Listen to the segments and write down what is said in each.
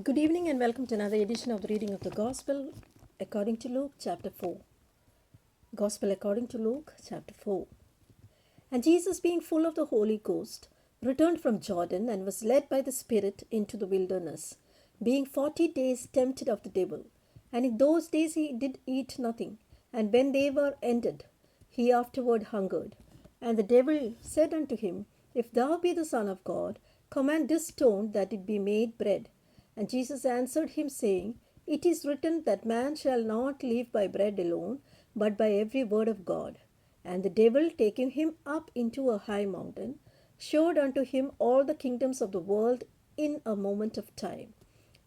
Good evening and welcome to another edition of the reading of the Gospel according to Luke chapter 4. Gospel according to Luke chapter 4. And Jesus, being full of the Holy Ghost, returned from Jordan and was led by the Spirit into the wilderness, being 40 days tempted of the devil. And in those days he did eat nothing, and when they were ended, he afterward hungered. And the devil said unto him, If thou be the Son of God, command this stone that it be made bread. And Jesus answered him, saying, It is written that man shall not live by bread alone, but by every word of God. And the devil, taking him up into a high mountain, showed unto him all the kingdoms of the world in a moment of time.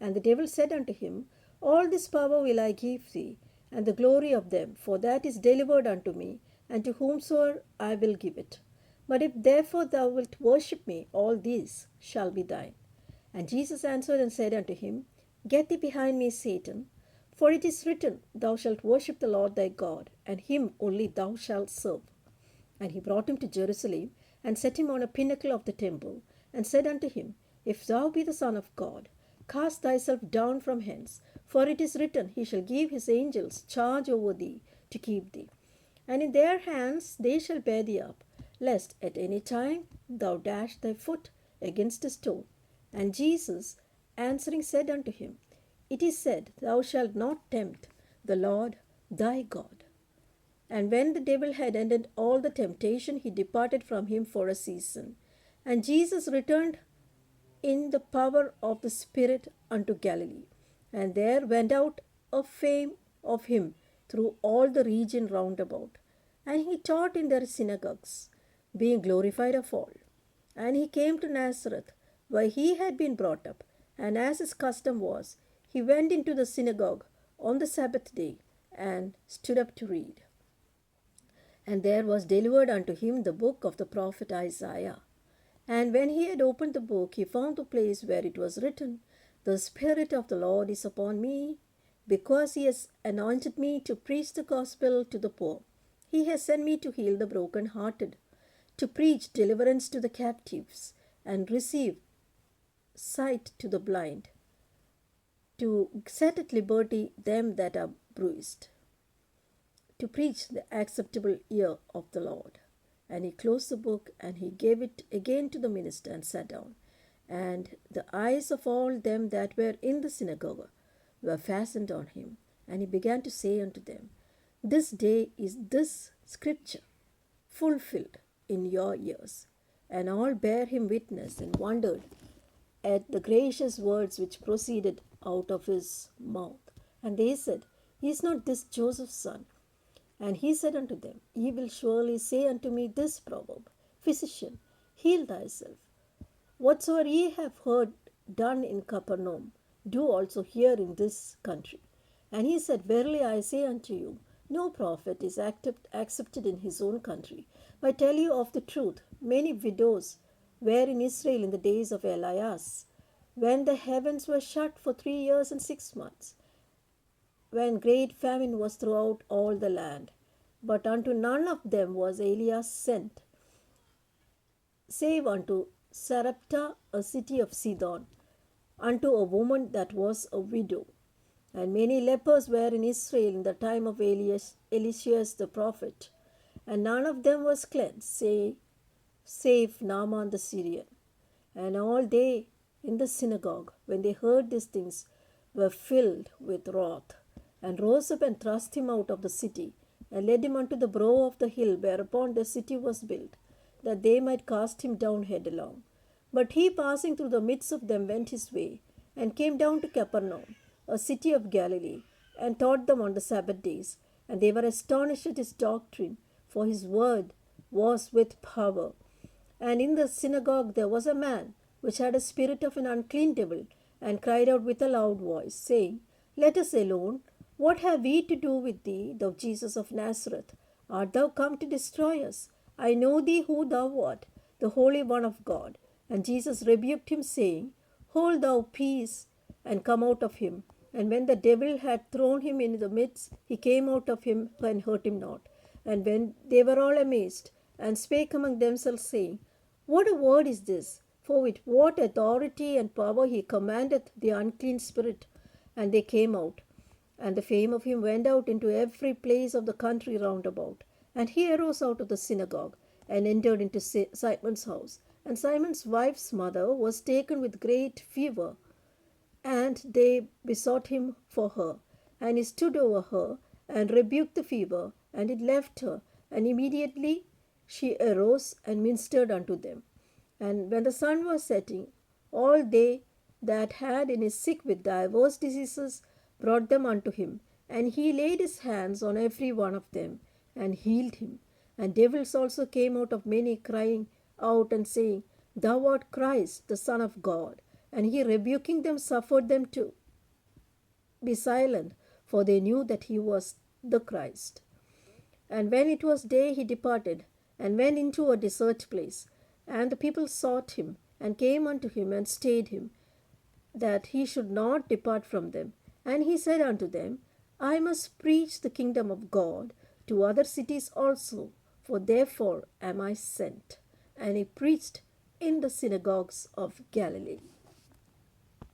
And the devil said unto him, All this power will I give thee, and the glory of them, for that is delivered unto me, and to whomsoever I will give it. But if therefore thou wilt worship me, all these shall be thine. And Jesus answered and said unto him, Get thee behind me, Satan, for it is written, Thou shalt worship the Lord thy God, and him only thou shalt serve. And he brought him to Jerusalem, and set him on a pinnacle of the temple, and said unto him, If thou be the Son of God, cast thyself down from hence, for it is written, He shall give his angels charge over thee, to keep thee. And in their hands they shall bear thee up, lest at any time thou dash thy foot against a stone. And Jesus answering said unto him, It is said, Thou shalt not tempt the Lord thy God. And when the devil had ended all the temptation, he departed from him for a season. And Jesus returned in the power of the Spirit unto Galilee. And there went out a fame of him through all the region round about. And he taught in their synagogues, being glorified of all. And he came to Nazareth, where he had been brought up. And as his custom was, he went into the synagogue on the Sabbath day, and stood up to read. And there was delivered unto him the book of the prophet Isaiah. And when he had opened the book, he found the place where it was written, The Spirit of the Lord is upon me, because he has anointed me to preach the gospel to the poor. He has sent me to heal the brokenhearted, to preach deliverance to the captives, and receive sight to the blind, to set at liberty them that are bruised, to preach the acceptable year of the Lord. And he closed the book, and he gave it again to the minister, and sat down. And the eyes of all them that were in the synagogue were fastened on him. And he began to say unto them, This day is this scripture fulfilled in your ears. And all bare him witness, and wondered at the gracious words which proceeded out of his mouth. And they said, Is not this Joseph's son? And he said unto them, Ye will surely say unto me this proverb, Physician, heal thyself. Whatsoever ye have heard done in Capernaum, do also here in this country. And he said, Verily I say unto you, no prophet is accepted in his own country. But I tell you of the truth, many widows were in Israel in the days of Elias, when the heavens were shut for 3 years and 6 months, when great famine was throughout all the land. But unto none of them was Elias sent, save unto Sarepta, a city of Sidon, unto a woman that was a widow. And many lepers were in Israel in the time of Eliseus the prophet, and none of them was cleansed, save Naaman the Syrian. And all they in the synagogue, when they heard these things, were filled with wrath, and rose up and thrust him out of the city, and led him unto the brow of the hill whereupon the city was built, that they might cast him down headlong. But he, passing through the midst of them, went his way, and came down to Capernaum, a city of Galilee, and taught them on the Sabbath days. And they were astonished at his doctrine, for his word was with power. And in the synagogue there was a man which had a spirit of an unclean devil, and cried out with a loud voice, saying, Let us alone. What have we to do with thee, thou Jesus of Nazareth? Art thou come to destroy us? I know thee who thou art, the Holy One of God. And Jesus rebuked him, saying, Hold thou peace, and come out of him. And when the devil had thrown him into the midst, he came out of him and hurt him not. And when they were all amazed, and spake among themselves, saying, What a word is this! For with what authority and power he commandeth the unclean spirit, and they came out. And the fame of him went out into every place of the country round about. And he arose out of the synagogue, and entered into Simon's house. And Simon's wife's mother was taken with great fever, and they besought him for her. And he stood over her, and rebuked the fever, and it left her. And immediately she arose and ministered unto them. And when the sun was setting, all they that had any sick with divers diseases brought them unto him. And he laid his hands on every one of them, and healed him. And devils also came out of many, crying out and saying, Thou art Christ, the Son of God. And he, rebuking them, suffered them to be silent, for they knew that he was the Christ. And when it was day, he departed, and went into a desert place. And the people sought him, and came unto him, and stayed him, that he should not depart from them. And he said unto them, I must preach the kingdom of God to other cities also, for therefore am I sent. And he preached in the synagogues of Galilee.